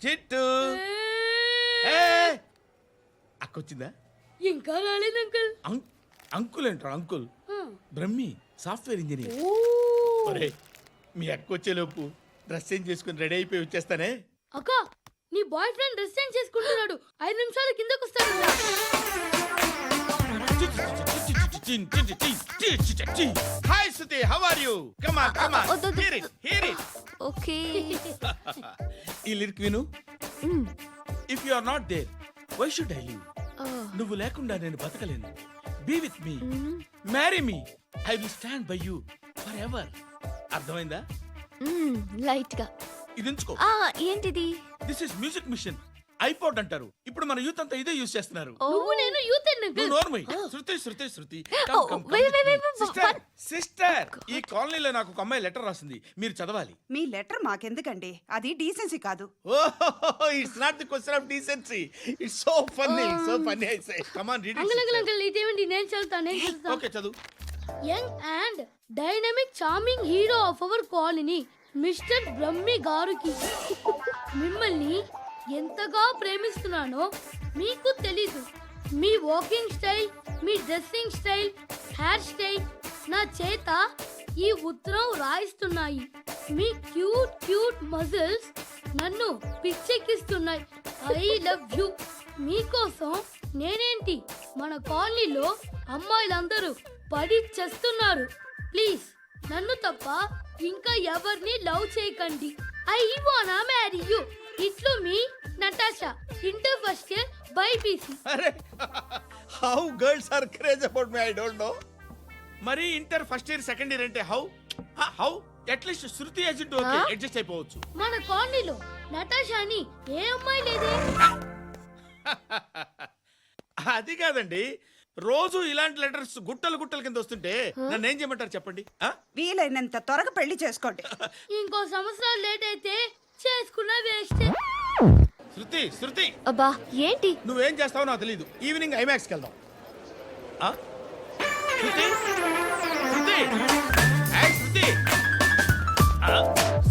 చిట్టు అక్కొచ్చిందా? ఇంకా రాలేదు అంకుల్. అంకుల్ ఏంట్రా అంకుల్? Brahmi software engineer. ఒరే మీ అక్కొచ్చేలోపు డ్రెస్ చేంజ్ చేసుకుని రెడీ అయిపోయి వచ్చేస్తానే. అక్క నీ బాయ్ ఫ్రెండ్ డ్రెస్ చేంజ్ చేసుకుంటున్నాడు, 5 నిమిషాలు కిందకు వస్తాడు. Hi Suthi, how are you? Come on come on, hear it. Okay. ఈ లిరిక్ విను. If you are not there why should I live? నువ్వు లేకుండా నేను బతకలేను. Be with me, marry me, I will stand by you forever. అర్థమైందా? Light గా. ఇది ఉంచుకో. ఏంటిది? This is music machine, iPod అంటారు. ఇప్పుడు మన యూత్ అంతా ఇదే యూస్ చేస్తున్నారు. నువ్వు నేను యూత్ అంకుల్. నోర్మై. శృతి శృతి శృతి. సిస్టర్, ఈ కాలనీలో నాకు ఒక అమ్మాయి లెటర్ రాసింది, మీరు చదవాలి. మీ లెటర్ మాకెందుకండి, అది డీసెన్సీ కాదు. It's not the question of decency, it's so funny, so funny. I say come on read it. Uncle ఇదేంటి? నేను చదువుతాను. ఓకే చదువు. Young and dynamic charming hero of our colony mister Brahmi గారికి మిమ్మల్ని ఎంతగా ప్రేమిస్తున్నానో మీకు తెలీదు. మీ వాకింగ్ స్టైల్, మీ డ్రెస్సింగ్ స్టైల్, హెయిర్ స్టైల్ నా చేత ఈ ఉత్తరం రాయిస్తున్నాయి. మీ క్యూట్ క్యూట్ మజిల్స్ నన్ను పిచ్చెక్కిస్తున్నాయి. I love you. మీకోసం నేనేంటి, మన కాలనీలో అమ్మాయిలందరూ పడి చేస్తున్నారు. ప్లీజ్ నన్ను తప్ప ఇంకా ఎవరిని లవ్ చేయకండి. ఐ వానా మ్యారీ యూ. ఇట్లు మీ Natasha, inter first year BiPC. అరే how girls are craze about me, I don't know. మరి inter first year second year అంటే how how at least Shruti agent okay adjust అయిపోవచ్చు. మన కాలనీలో నటాషా అని ఏ అమ్మాయి లేదే. అది కాదండి, రోజు ఇలాంటి లెటర్స్ గుట్టలు గుట్టల కింద వస్తుంటే నన్ను ఏం చేయమంటారు చెప్పండి? వీలైనంత త్వరగా పెళ్లి చేసుకోండి. ఇంకో సంవత్సరాలు లేట్ అయితే చేసుకున్న వేస్ట్. శృతి శృతి, అబ్బా ఏంటి? నువ్వేం చేస్తావో నాకు తెలీదు. ఈవినింగ్ ఐమాక్స్కి వెళ్దాం. శృతి శృతి ఏయ్ శృతి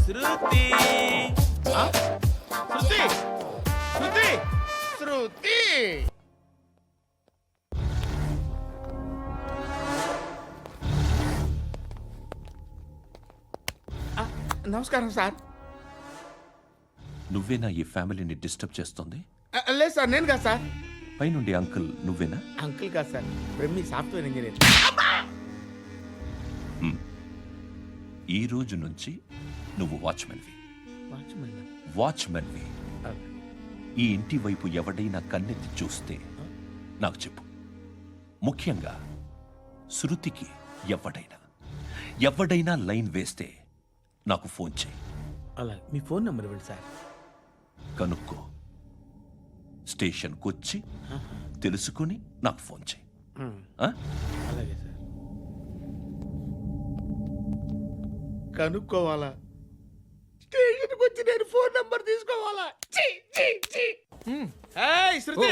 శృతి శృతి శృతి శృతి. నమస్కారం సార్. నువ్వేనా ఈ ఫ్యామిలీని డిస్టర్బ్ చేస్తుంది? లేదు సార్, నేను కాదు సార్. పైనుండి అంకుల్ నువ్వేనా? అంకుల్ కాదు సార్, బ్రహ్మి సాఫ్ట్వేర్ ఇంజనీర్. ఈ రోజు నుంచి నువ్వు వాచ్మెన్వి. వాచ్మెన్వి. ఈ ఇంటి వైపు ఎవడైనా కన్నెత్తి చూస్తే నాకు చెప్పు. ముఖ్యంగా శృతికి ఎవడైనా లైన్ వేస్తే నాకు ఫోన్ చేయి. అలా మీ ఫోన్ నెంబర్ ఇవ్వండి సార్. కనుక్కో, స్టేషన్కి వచ్చి తెలుసుకుని నాకు ఫోన్ చేయి. అలాగే సార్. కనుక్కోవాలా? స్టేషన్కి వచ్చి నేను ఫోన్ నంబర్ తీసుకోవాలా? శృతి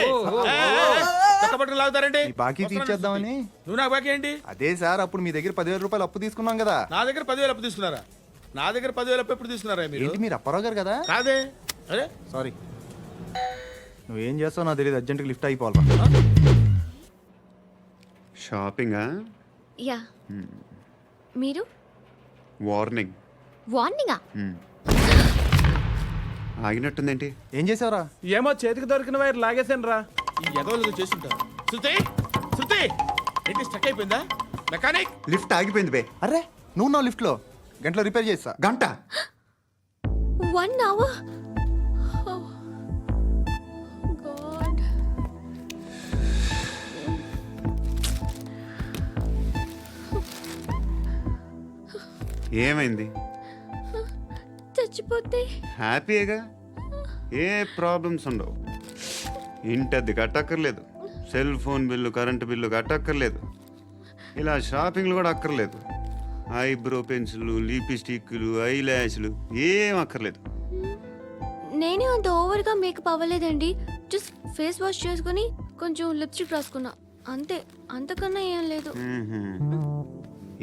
పట్టుకుని లాగుతారండి. బాకీ తీర్చేద్దామని. నువ్వు నాకు బాకీ ఏంటి? అదే సార్, అప్పుడు మీ దగ్గర 10,000 రూపాయలు అప్పు తీసుకున్నాం కదా. నా దగ్గర 10,000 అప్పు తీసుకున్నారా? నా దగ్గర 10,000 అప్పు ఎప్పుడు తీసుకున్నారా మీరు? ఏంటి మీరు అప్పారావు గారు కదా? కాదే. అరే సారీ, నువ్వేం చేస్తావు నాకు తెలియదు. అర్జెంట్గా లిఫ్ట్ అయిపోవాలి. షాపింగా? యా. మీరు? వార్నింగ్. వార్నింగా? ఆగినట్టుందేంటి? ఏం చేసావురా? ఏమో చేతికి దొరికిన వైర్ లాగేసాను రా. ఈ ఎగవలు చేస్తుంటారు. శృతి శృతి ఏంటి స్టక్ అయిపోయిందా? మెకానిక్. లిఫ్ట్ ఆగిపోయింది బే. అరే నువ్వు నా లిఫ్ట్లో గంటలో రిపేర్ చేస్తా. గంట? 1 hour? Oh, God. ఏమైంది? చచ్చిపోతే హ్యాపీగా, ఏ ప్రాబ్లమ్స్ ఉండవు. ఇంటద్ది కట్టక్కర్లేదు, cell phone bill, current bill కట్టక్కర్లేదు, ఇలా షాపింగ్లు కూడా అక్కర్లేదు. ఐబ్రో పెన్సిల్, లిప్స్టిక్లు, ఐ ల్యాష్లు ఏం అక్కర్లేదు. నేనే అంత ఓవర్గా మేకప్ అవ్వలేదండి. జస్ట్ ఫేస్ వాష్ చేసుకుని కొంచెం లిప్స్టిక్ రాసుకున్నా అంతే, అంతకన్నా ఏం లేదు.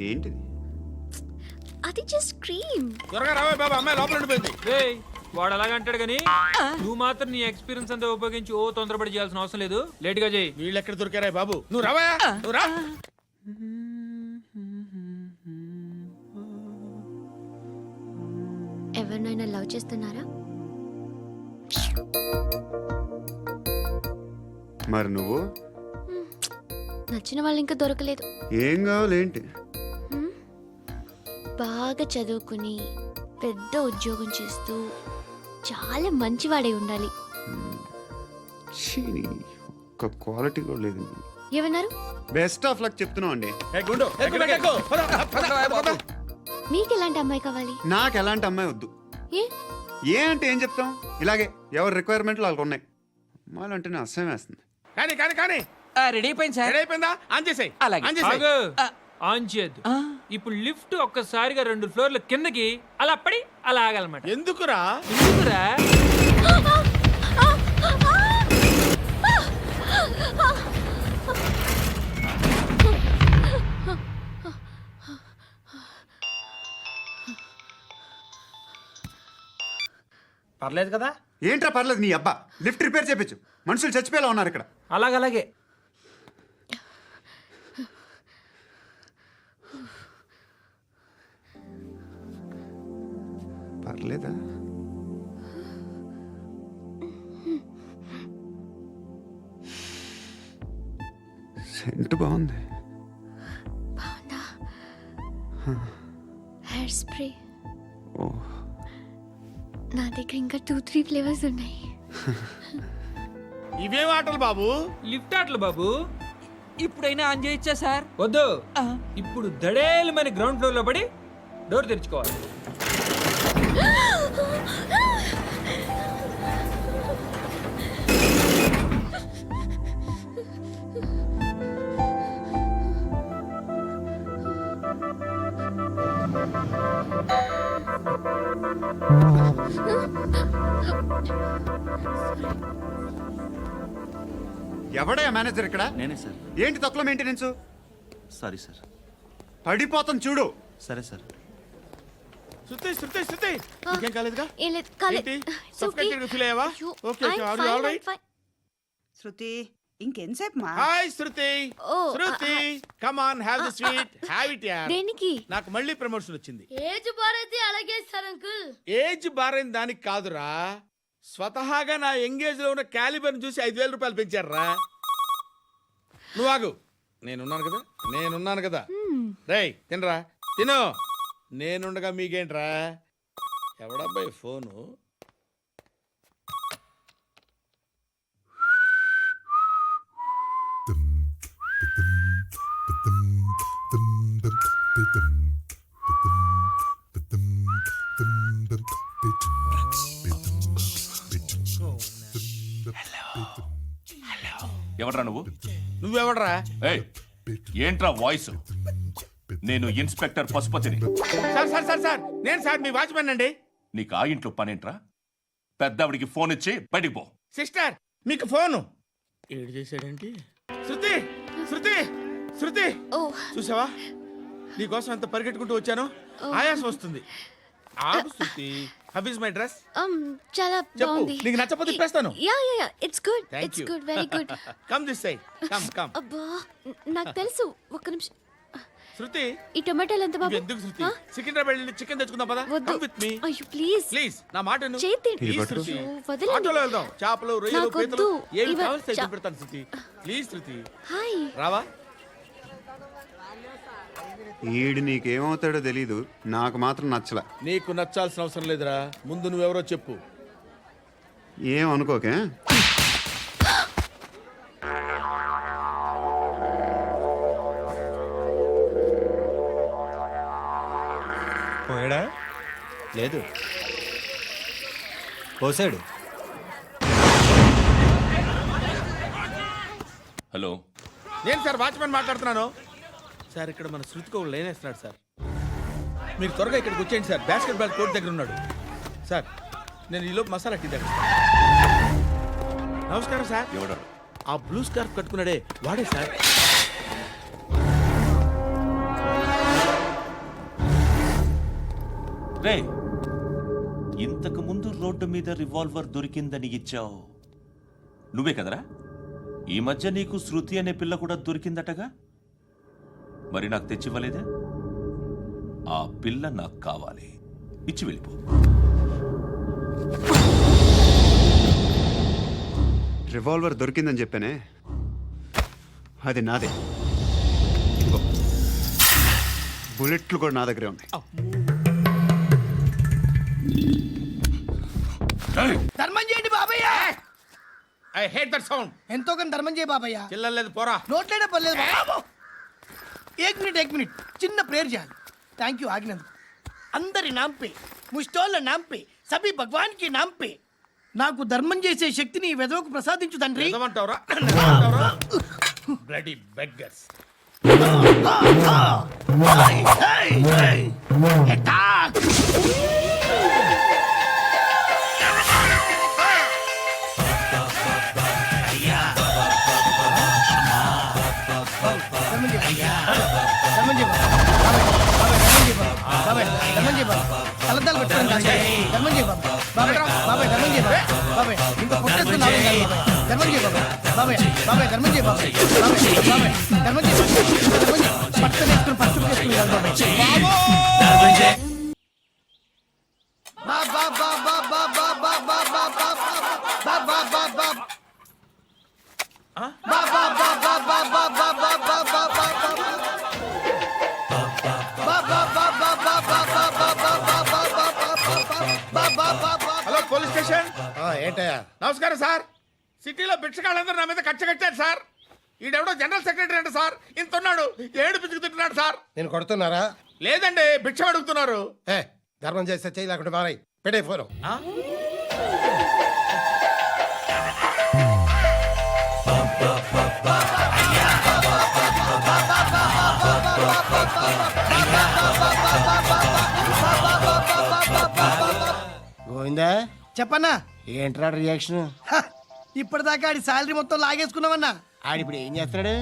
ఏంటిది? అది జస్ట్ క్రీమ్. త్వరగా రావే బాబా, అమ్మాయి లోపల ఉండిపోయింది. వాడు అలాగంటాడు కానీ నువ్వు మాత్రం నీ ఎక్స్పీరియన్స్ అంతా ఉపయోగించి ఓ తొందరపడి చేయాల్సిన అవసరం లేదు. లేట్ గా చేయి. వీళ్ళు ఎక్కడ దొరికారా బాబు? నువ్వు రావా, నువ్వు రా. ఎవరినైనా లవ్ చేస్తున్నారా? మరి నువ్వు నచ్చిన వాళ్ళు ఇంకా దొరకలేదు. ఏం కావాలి ఏంటి? బాగా చదువుకుని పెద్ద ఉద్యోగం చేస్తూ చాలా మంచివాడే ఉండాలి. ఛీ, ఒక్క క్వాలిటీ కూడా లేదు. ఏమన్నారు? బెస్ట్ ఆఫ్ లక్ చెప్తున్నావు అండి. ఏ గుండు, ఎక్కు, ఎక్కు, ఎక్కు. పద, పద, పద, పద. మీకు ఎలాంటి అమ్మాయి కావాలి? నాకు ఎలాంటి అమ్మాయి వద్దు. ఏ ఏ అంటే ఏం చెప్తాం, ఇలాగే ఎవరి రిక్వైర్మెంట్లు వాళ్ళకు ఉన్నాయి. అమ్మాయిలు అంటేనే అసహ్యం వేస్తుంది. కానీ కానీ కానీ రెడీ అయిపోయింది సార్. రెడీ అయిపోయిందా? ఆన్ చేసేయ్. అలాగే. ఆన్ చేసేయ్. ఆగు. ఆన్ చేయద్దు. ఇప్పుడు లిఫ్ట్ ఒక్కసారిగా 2 ఫ్లోర్ల కిందకి అలా పడి అలా ఆగాలన్నమాట. ఎందుకురా? ఎందుకురా? పర్లేదు కదా. ఏంట్రా పర్లేదు నీ అబ్బా, లిఫ్ట్ రిపేర్ చేయించు. మనుషులు చచ్చిపోయేలా ఉన్నారు ఇక్కడ. అలాగే పర్లేదా? సెంట్ బాగుంది. బాగుందా? హెయిర్ స్ప్రే ఓ, నా దగ్గర ఇంకా 2-3 ఫ్లేవర్స్ ఉన్నాయి. ఇవేం ఆటలు బాబు? లిఫ్ట్ ఆటలు బాబు. ఇప్పుడైనా ఆన్ చేయొచ్చా సార్? వద్దు. ఇప్పుడు దడేలమైన గ్రౌండ్ ఫ్లోర్ లో పడి డోర్ తెరుచుకోవాలి. ఎవడయ్యా మేనేజర్ ఇక్కడ? నేనే సార్. ఏంటి తక్కువ మెయింటెనెన్స్? Sorry sir. పడిపోతాం చూడు. సరే సార్. శృతి, శృతి, శృతి. నీకేం కాలేదుగా? ఏం లేదు, కాలేదు. ఏంటి? It's okay. Suffocated గా feel అయ్యావా? అయ్యో, Okay, okay. I'm Are you fine, all I'm right? fine. Shruti ఇంకెంతసేపు మా? Hi Shruti. Oh, Shruti, come on, have the sweet. Have it యార్. దేనికి? నాకు మళ్ళీ ప్రమోషన్ వచ్చింది. ఏజ్ బారైతే అలాగే సార్ అంకుల్. ఏజ్ బారైన దానికి కాదురా, స్వతహాగా నా ఎంగేజ్ లో ఉన్న క్యాలిబర్ చూసి 5,000 రూపాయలు పెంచారా. నువ్వు ఆగు, నేనున్నాను కదా. రేయ్ తినరా, తిను. నేనుండగా మీకేంట్రా? ఎవడబ్బాయి ఫోను? ఎవడ్రా నువ్వు? నువ్వెవడరా? ఏయ్, ఏంట్రా వాయిస్? నేను ఇన్స్పెక్టర్ పశుపతిని. సార్ సార్ సార్ సార్, నేను సార్ మీ వాచ్మెన్ అండి. నీకు ఆ ఇంట్లో పనేంట్రా? పెద్దవిడికి ఫోన్ ఇచ్చి బయటికి పో. సిస్టర్ మీకు ఫోను. ఏడు చేశాడేంటి? శృతి, శృతి, శృతి, ఓ, చూసావా నీకోసం ఎంత పరిగెట్టుకుంటూ వచ్చాను. ఆయాసం వస్తుంది. ఆగు Shruti. How is my dress? చాలా చెప్పు, బాగుంది. నీకు నచ్చకపోతే తిప్పేస్తాను. Yeah it's good. Thank it's you. Good, very good. Come this side, come come. అబ్బా, నాకు తెలుసు. ఒక్క నిమిషం. శృతి, ఈ టొమాటోలు ఎంత బాబు? ఎందుకు శృతి? ఆ? సికింద్రాబాద్ వెళ్ళి చికెన్ తెచ్చుకుందాం పదా. వద్దు. కమ్ విత్ మీ అయ్యో ప్లీజ్. ప్లీజ్. నా మాట విను. చేతి ప్లీజ్ పట్టు. శృతి. అయ్యో, వదలండి. ఆటోలో వెళ్దాం. చేపలు, రొయ్యలు, నాకొద్దు. పీతలు ఏమి ఇవ- కావాలి చా- పెడతాను శృతి. Please Shruti, hi. రావా? ఈడు నీకేమవుతాడో తెలీదు, నాకు మాత్రం నచ్చలా. నీకు నచ్చాల్సిన అవసరం లేదురా. ముందు నువ్వెవరో చెప్పు. ఏం అనుకోకే. పోయాడా? లేదు, పోసాడు. హలో, నేను సార్ వాచ్మెన్ మాట్లాడుతున్నాను. సార్ ఇక్కడ మన శృతికో లైన్ వేస్తున్నాడు సార్. మీరు త్వరగా ఇక్కడికి వచ్చేయండి సార్. బాస్కెట్ బాల్ కోర్ట్ దగ్గర ఉన్నాడు సార్. నేను ఈలోపు మసాలా టీ దగ్గర. నమస్కారం సార్. ఎవడు? ఆ బ్లూ స్కార్ఫ్ కట్టుకున్నాడే వాడే సార్. రే, ఇంతకు ముందు రోడ్డు మీద రివాల్వర్ దొరికిందని ఇచ్చావు నువ్వే కదరా? ఈ మధ్య నీకు శృతి అనే పిల్ల కూడా దొరికిందటగా? మరి నాకు తెచ్చివ్వలేదే? ఆ పిల్ల నాకు కావాలి, ఇచ్చి వెళ్ళిపో. రివాల్వర్ దొరికిందని చెప్పానే, అది నాదే. ఇదిగో, బుల్లెట్లు కూడా నా దగ్గరే ఉన్నాయి. ధర్మం చేయండి బాబయ్య. I hate that sound. ఎంతో కొంత ధర్మం చేయ బాబయ్య. చిల్లలేదు పోరా. నోట్లేడే పర్లేదు బాబు. ఏక్ మినిట్ చిన్న ప్రేయర్ చేయాలి. థ్యాంక్ యూ ఆగినందుకు. అందరి నాంపే, ముష్టోళ్ళ నాంపే, సభి భగవాన్ కి నాంపే నాకు ధర్మం చేసే శక్తిని ఈ వెదవకు ప్రసాదించు తండ్రి. ఏమంటావురా? Bloody beggars. కలద్దాలు పెట్టుకోండి ధర్మం చేయ బాబా. బాబాయ్ బాబాయ్ ధర్మం చేయ బాబాయ్. ఇంకా పుట్టేస్తున్నావు ధర్మం చేయ బాబాయ్. బాబాయ్ బాబాయ్ ధర్మం చేయ బాబాయ్. బాబాయ్ బాబాయ్ ధర్మం చేయ ధర్మం చేయ. పట్టు వేసుకుని పట్టు వేసుకుని హలో పోలీస్ స్టేషన్. ఏంటయ్యా? నమస్కారం సార్. సిటీలో భిక్షకాళ్ళందరూ నా మీద కచ్చ కట్టారు సార్. ఈడెవడో జనరల్ సెక్రటరీ అంట సార్. ఇంత ఉన్నాడు, ఏడు పిచ్చుకుతున్నాడు సార్. నేను కొడుతున్నారా? లేదండి, భిక్ష అడుగుతున్నారు. ధర్మం చేస్తే చేయి లేకుండా మారాయి. పెట్టే ఫోను. గోవిందా చెప్పన్నా. ఏంట్రా రియాక్షన్? ఇప్పటిదాకా ఆడి శాలరీ మొత్తం లాగేసుకున్నావన్నా. ఆడిప్పుడు ఏం చేస్తున్నాడు?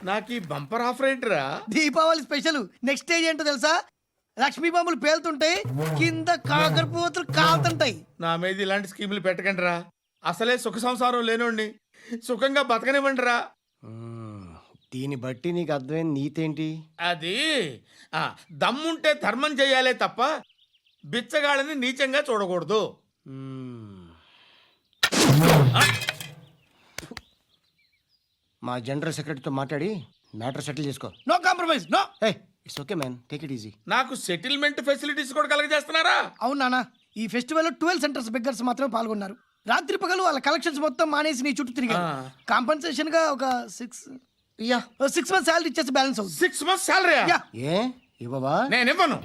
నాకు ఈ బంపర్ ఆఫర్ ఏంటిరా? దీపావళి స్పెషల్. నెక్స్ట్ స్టేజ్ ఏంటో తెలుసా? లక్ష్మీ బాంబులు పేలుతుంటాయి, కింద కాకరపోతులు కాలుతుంటాయి. నా మీద ఇలాంటి స్కీములు పెట్టకండి రా. అసలే సుఖ సంసారం లేనోడిని సుఖంగా బతకనివ్వండి రా. దీన్ని బట్టి నీకు అర్థమైన నీతేంటి? అది దమ్ముంటే ధర్మం చేయాలే తప్ప బిచ్చగాళ్ళని నీచంగా చూడకూడదు. మా జనరల్ సెక్రటరీతో మాట్లాడి మ్యాటర్ సెటిల్ చేసుకో. No compromise. No. It's okay man, take it easy. నాకు సెటిల్మెంట్ ఫెసిలిటీస్ కూడా కలగజేస్తున్నారా? అవును నాన్న. ఈ ఫెస్టివల్ 12 సెంటర్స్ బెగ్గర్స్ మాత్రమే పాల్గొన్నారు. రాత్రి పగలు వాళ్ళ కలెక్షన్స్ మొత్తం మానేసి నీ చుట్టూ తిరిగారు. కాంపన్సేషన్ గా ఒక 6 months శాలరీ ఇచ్చేసి బ్యాలెన్స్ అవుతుంది. 6 months శాలరీ? ఏ ఇవ్వవా? నేను ఇవ్వను.